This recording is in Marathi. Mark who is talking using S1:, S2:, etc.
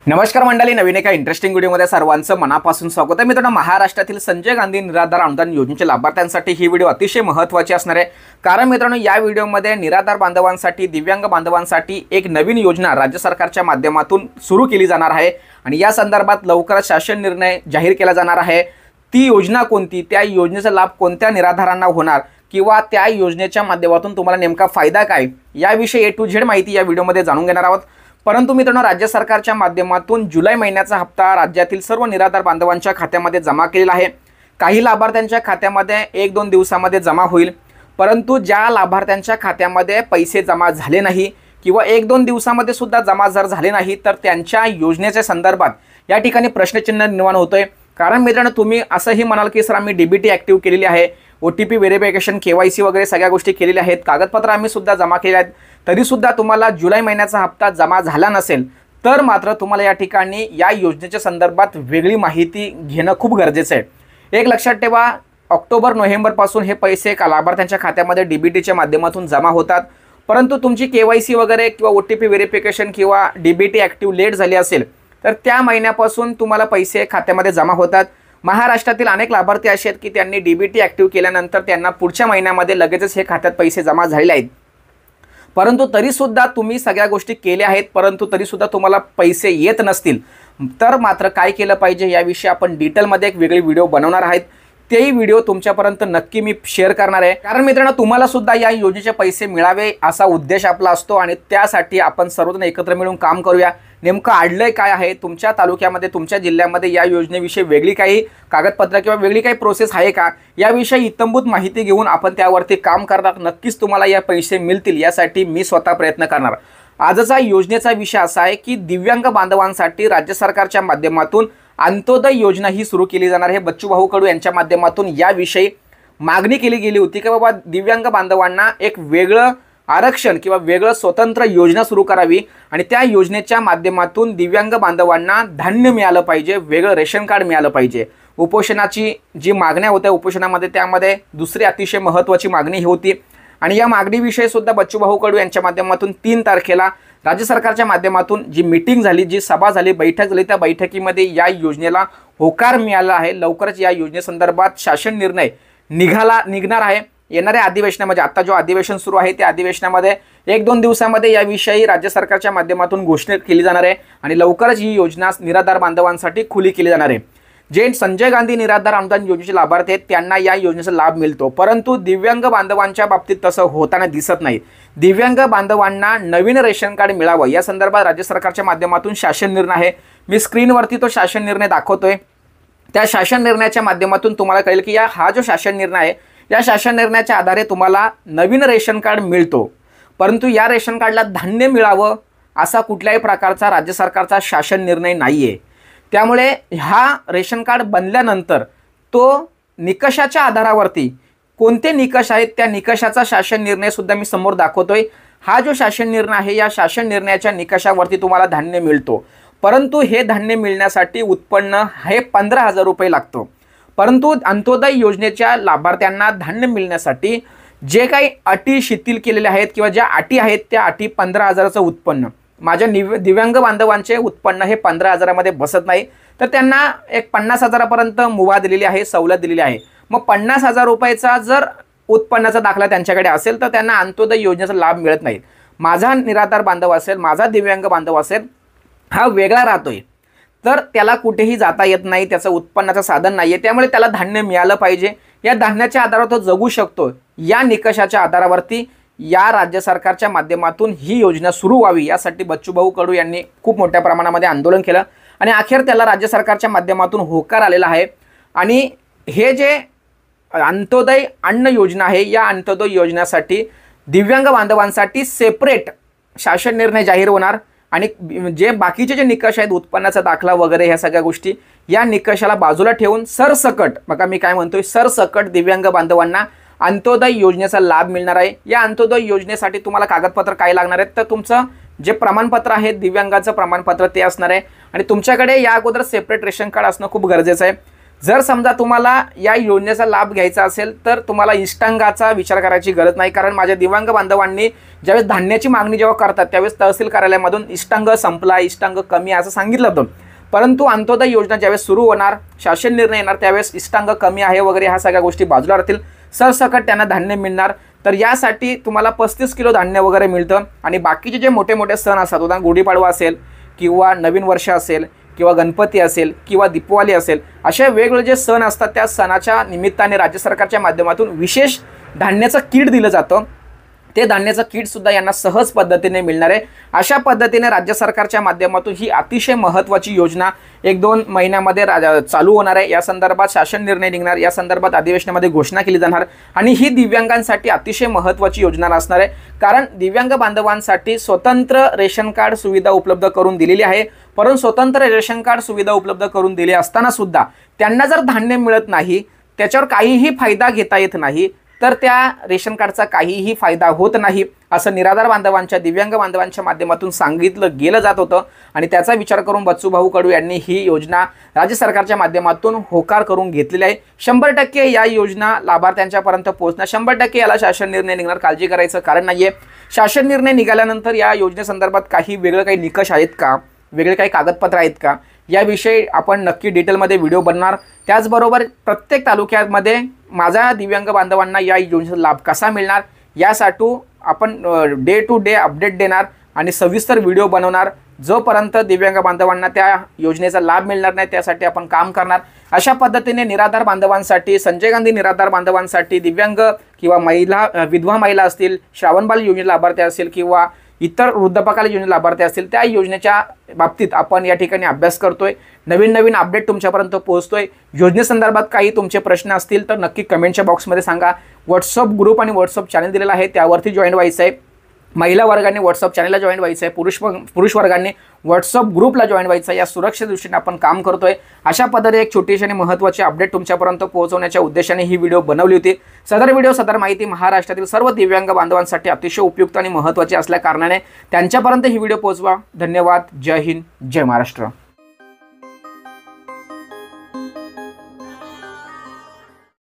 S1: नमस्कार मंडळी, नवीन एका इंटरेस्टिंग व्हिडिओमध्ये सर्वांचं मनापासून स्वागत आहे. मित्रांनो, महाराष्ट्रातील संजय गांधी निराधार अनुदान योजनेच्या लाभार्थ्यांसाठी ही व्हिडिओ अतिशय महत्त्वाची असणार आहे. कारण मित्रांनो, या व्हिडिओमध्ये निराधार बांधवांसाठी, दिव्यांग बांधवांसाठी एक नवीन योजना राज्य सरकारच्या माध्यमातून सुरू केली जाणार आहे आणि या संदर्भात लवकरच शासन निर्णय जाहीर केला जाणार आहे. ती योजना कोणती, त्या योजनेचा लाभ कोणत्या निराधारांना होणार किंवा त्या योजनेच्या माध्यमातून तुम्हाला नेमका फायदा काय, याविषयी A to Z माहिती या व्हिडिओमध्ये जाणून घेणार आहोत. परंतु मित्रांनो, राज्य सरकारच्या माध्यमातून जुलै महिन्याचा हप्ता राज्यातील सर्व निराधार बांधवांच्या खात्यामध्ये जमा केलेला आहे. काही लाभार्थ्यांच्या खात्यामध्ये 1-2 दिवसामध्ये जमा होईल, परंतु ज्या लाभार्थ्यांच्या खात्यामध्ये पैसे जमा झाले नाही किंवा 1-2 दिवसामध्ये सुद्धा जमा जर झाले नाही तर त्यांच्या योजनेच्या संदर्भात या ठिकाणी प्रश्नचिन्ह निर्माण होतोय. कारण मित्रांनो, तुम्ही असंही म्हणाल की सर, आम्ही DBT ॲक्टिव्ह केलेली आहे, OTP व्हेरिफिकेशन, KYC वगैरे सगळ्या गोष्टी केलेल्या आहेत, कागदपत्र आम्ही सुद्धा जमा केले आहेत, तरीसुद्धा तुम्हाला जुलै महिन्याचा हप्ता जमा झाला नसेल तर मात्र तुम्हाला या ठिकाणी या योजनेच्या संदर्भात वेगळी माहिती घेणं खूप गरजेचं आहे. एक लक्षात ठेवा, ऑक्टोबर-नोव्हेंबरपासून हे पैसे लाभार्थ्यांच्या खात्यामध्ये DBTच्या माध्यमातून जमा होतात. परंतु तुमची KYC वगैरे किंवा OTP व्हेरिफिकेशन किंवा DBT ॲक्टिव्ह लेट झाली असेल तर त्या महिन्यापासून तुम्हाला पैसे खात्यामध्ये जमा होतात. महाराष्ट्रातील अनेक लाभार्थी असे आहेत की त्यांनी DBT ॲक्टिव्ह केल्यानंतर त्यांना पुढच्या महिन्यामध्ये लगेचच हे खात्यात पैसे जमा झालेले आहेत. परंतु तरीसुद्धा तुम्ही सगळ्या गोष्टी केल्या आहेत, परंतु तरीसुद्धा तुम्हाला पैसे येत नसतील तर मात्र काय केलं पाहिजे याविषयी आपण डिटेलमध्ये एक वेगळी व्हिडिओ बनवणार आहोत. तेही व्हिडिओ तुमच्यापर्यंत नक्की मी शेअर करणार आहे. कारण मित्रांनो, तुम्हाला सुद्धा या योजनेचे पैसे मिळावे असा उद्देश आपला असतो आणि त्यासाठी आपण सर्वजण एकत्र मिळून काम करूया. नेमकं अडलंय काय आहे तुमच्या तालुक्यामध्ये, तुमच्या जिल्ह्यामध्ये, या योजनेविषयी वेगळी काही कागदपत्र किंवा वेगळी काही प्रोसेस आहे का, याविषयी इत्थंभूत माहिती घेऊन आपण त्यावरती काम करणार. नक्कीच तुम्हाला या पैसे मिळतील यासाठी मी स्वतः प्रयत्न करणार. आजचा योजनेचा विषय असा आहे की दिव्यांग बांधवांसाठी राज्य सरकारच्या माध्यमातून अंत्योदय योजना ही सुरू केली जाणार आहे. बच्चूभाऊ कडू यांच्या माध्यमातून याविषयी मागणी केली गेली होती की बाबा दिव्यांग बांधवांना एक वेगळं आरक्षण किंवा वेगळं स्वतंत्र योजना सुरू करावी आणि त्या योजनेच्या माध्यमातून दिव्यांग बांधवांना धान्य मिळालं पाहिजे, वेगळं रेशन कार्ड मिळालं पाहिजे. उपोषणाची जी मागण्या होत्या उपोषणामध्ये, त्यामध्ये दुसरी अतिशय महत्त्वाची मागणी ही होती आणि या मागणीविषयी सुद्धा बच्चूभाऊ कडू यांच्या माध्यमातून 3 तारखेला राज्य सरकारच्या माध्यमातून जी मीटिंग झाली, जी सभा झाली, बैठक झाली, त्या बैठकीमध्ये या योजनेला होकार मिळाला आहे. लवकरच या योजनेसंदर्भात शासन निर्णय निघणार आहे. येणाऱ्या अधिवेशनामध्ये, आता जो अधिवेशन सुरू आहे त्या अधिवेशनामध्ये 1-2 दिवसामध्ये याविषयी राज्य सरकारच्या माध्यमातून घोषणा केली जाणार आहे आणि लवकरच ही योजना निराधार बांधवांसाठी खुली केली जाणार आहे. जे संजय गांधी निराधार अनुदान योजनेचे लाभार्थी आहेत त्यांना या योजनेचा लाभ मिळतो, परंतु दिव्यांग बांधवांच्या बाबतीत तसं होताना दिसत नाही. दिव्यांग बांधवांना नवीन रेशन कार्ड मिळावं या संदर्भात राज्य सरकारच्या माध्यमातून शासन निर्णय आहे. मी स्क्रीनवरती तो शासन निर्णय दाखवतोय. त्या शासन निर्णयाच्या माध्यमातून तुम्हाला कळेल की हा जो शासन निर्णय आहे, या शासन निर्णयाच्या आधारे तुम्हाला नवीन रेशन कार्ड मिळतो, परंतु या रेशन कार्डला धान्य मिळावं असा कुठल्याही प्रकारचा राज्य सरकारचा शासन निर्णय नाही आहे. त्यामुळे हा रेशन कार्ड बनल्यानंतर तो निकषाच्या आधारावरती, कोणते निकष आहेत त्या निकषाचा शासन निर्णय सुद्धा मी समोर दाखवतोय. हा जो शासन निर्णय आहे, या शासन निर्णयाच्या निकषावरती तुम्हाला धान्य मिळतो, परंतु हे धान्य मिळण्यासाठी उत्पन्न हे 15,000 रुपये लागतो. परंतु अंत्योदय योजनेच्या लाभार्थ्यांना धान्य मिळण्यासाठी जे काही अटी शिथिल केलेल्या आहेत किंवा ज्या अटी आहेत त्या अटी 15,000चं उत्पन्न, माझ्या दिव्यांग बांधवांचे उत्पन्न हे 15,000मध्ये बसत नाही, तर त्यांना एक 50,000पर्यंत मुभा दिलेली आहे, सवलत दिलेली आहे. मग 50,000 रुपयाचा जर उत्पन्नाचा दाखला त्यांच्याकडे असेल तर त्यांना अंत्योदय योजनेचा लाभ मिळत नाही. माझा निराधार बांधव असेल, माझा दिव्यांग बांधव असेल, हा वेगळा राहतोय, तर त्याला कुठेही जाता येत नाही, त्याचं उत्पन्नाचं साधन नाही आहे, त्यामुळे त्याला धान्य मिळालं पाहिजे. या धान्याच्या आधारावर तो जगू शकतो. या निकषाच्या आधारावरती या राज्य सरकारच्या माध्यमातून ही योजना सुरू व्हावी यासाठी बच्चूभाऊ कडू यांनी खूप मोठ्या प्रमाणामध्ये आंदोलन केलं आणि अखेर त्याला राज्य सरकारच्या माध्यमातून होकार आलेला आहे. आणि हे जे अंत्योदय अन्न योजना आहे, या अंत्योदय योजनेसाठी दिव्यांग बांधवांसाठी सेपरेट शासन निर्णय जाहीर होणार आणि जे बाकीचे जे निकष आहेत, उत्पन्नाचा दाखला वगैरे, ह्या सगळ्या गोष्टी या निकषाला बाजूला ठेवून सरसकट, बघा मी काय म्हणतोय, सरसकट दिव्यांग बांधवांना अंत्योदय योजनेचा लाभ मिळणार आहे. या अंत्योदय योजनेसाठी तुम्हाला कागदपत्र काय लागणार आहेत, तर तुमचं जे प्रमाणपत्र आहे, दिव्यांगाचं प्रमाणपत्र, ते असणार आहे आणि तुमच्याकडे या अगोदर सेपरेट रेशन कार्ड असणं खूप गरजेचं आहे. जर समजा तुम्हाला या योजनेचा लाभ घ्यायचा असेल तर तुम्हाला इष्टांगाचा विचार करायची गरज नाही, कारण माझ्या दिव्यांग बांधवांनी ज्यावेळेस धान्याची मागणी जेव्हा करतात त्यावेळेस तहसील कार्यालयामधून इष्टांग संपला, इष्टांग कमी असं सांगितलं होतं. परंतु अंत्योदय योजना ज्यावेळेस सुरू होणार, शासन निर्णय येणार, त्यावेळेस इष्टांग कमी आहे वगैरे ह्या सगळ्या गोष्टी बाजूला राहतील. सरसकट त्यांना धान्य मिळणार. तर यासाठी तुम्हाला 35 किलो धान्य वगैरे मिळतं. आणि बाकीचे जे मोठे मोठे सण असतात, उदाहरण गुढीपाडवा असेल किंवा नवीन वर्ष असेल किंवा गणपती असेल किंवा दीपावली असेल, असे वेगवेगळे जे सण असतात त्या सणाच्या निमित्ताने राज्य सरकारच्या माध्यमातून विशेष धान्याचं किट दिलं जातं. ते धान्याचं किटसुद्धा यांना सहज पद्धतीने मिळणार आहे. अशा पद्धतीने राज्य सरकारच्या माध्यमातून ही अतिशय महत्त्वाची योजना 1-2 महिन्यामध्ये चालू होणार आहे. या संदर्भात शासन निर्णय निघणार, या संदर्भात अधिवेशनामध्ये घोषणा केली जाणार. आणि ही दिव्यांगांसाठी अतिशय महत्त्वाची योजना असणार आहे, कारण दिव्यांग बांधवांसाठी स्वतंत्र रेशन कार्ड सुविधा उपलब्ध करून दिलेली आहे. परंतु स्वतंत्र रेशन कार्ड सुविधा उपलब्ध करून दिली असताना सुद्धा त्यांना जर धान्य मिळत नाही, त्याच्यावर काहीही फायदा घेता येत नाही, तर त्या रेशन कार्डचा काहीही फायदा होत नाही असं निराधार बांधवांच्या, दिव्यांग बांधवांच्या माध्यमातून सांगितलं गेलं जात होतं. आणि त्याचा विचार करून बच्चूभाऊ कडू यांनी ही योजना राज्य सरकारच्या माध्यमातून होकार करून घेतलेली आहे. 100% या योजना लाभार्थ्यांच्यापर्यंत पोहोचणार. 100% याला शासन निर्णय निघणार, काळजी करायचं कारण नाहीये. शासन निर्णय निघाल्यानंतर या योजनेसंदर्भात काही वेगळे काही निकष आहेत का, वेगळे काही कागदपत्र आहेत का, याविषयी आपण नक्की डिटेलमध्ये व्हिडिओ बनणार. त्याचबरोबर प्रत्येक तालुक्यामध्ये माझ्या दिव्यांग बांधवांना या योजनेचा लाभ कसा मिळणार यासाठी आपण डे टू डे अपडेट देणार आणि सविस्तर व्हिडिओ बनवणार. जोपर्यंत दिव्यांग बांधवांना त्या योजनेचा लाभ मिळणार नाही त्यासाठी आपण काम करणार. अशा पद्धतीने निराधार बांधवांसाठी, संजय गांधी निराधार बांधवांसाठी, दिव्यांग किंवा महिला, विधवा महिला असतील, श्रावणबाल योजने लाभार्थी असतील किंवा इतर वृद्धपकाल योजने लाभार्थी असतील, त्या योजनेच्या बाबतीत आपण या ठिकाणी अभ्यास करतोय. नवीन अपडेट तुमच्यापर्यंत पोहोचतोय. योजनेसंदर्भात काही तुमचे प्रश्न असतील तर नक्की कमेंटच्या बॉक्समध्ये सांगा. व्हॉट्सअप ग्रुप आणि व्हॉट्सअप चॅनल दिलेला आहे, त्यावरती जॉईन व्हायचं आहे. महिला वर्गाने व्हॉट्सअप चॅनलला जॉईन व्हायचं आहे, पुरुष वर्गाने व्हॉट्सअप ग्रुपला जॉईन व्हायचं आहे. या सुरक्षेच्या दृष्टीने आपण काम करतोय. अशा पद्धतीने एक छोटीशी आणि महत्त्वाची अपडेट तुमच्यापर्यंत पोहोचवण्याच्या उद्देशाने ही व्हिडिओ बनवली होती. सदर माहिती महाराष्ट्रातील सर्व दिव्यांग बांधवांसाठी अतिशय उपयुक्त आणि महत्त्वाची असल्या कारणाने त्यांच्यापर्यंत ही व्हिडिओ पोहोचवा. धन्यवाद. जय हिंद, जय महाराष्ट्र.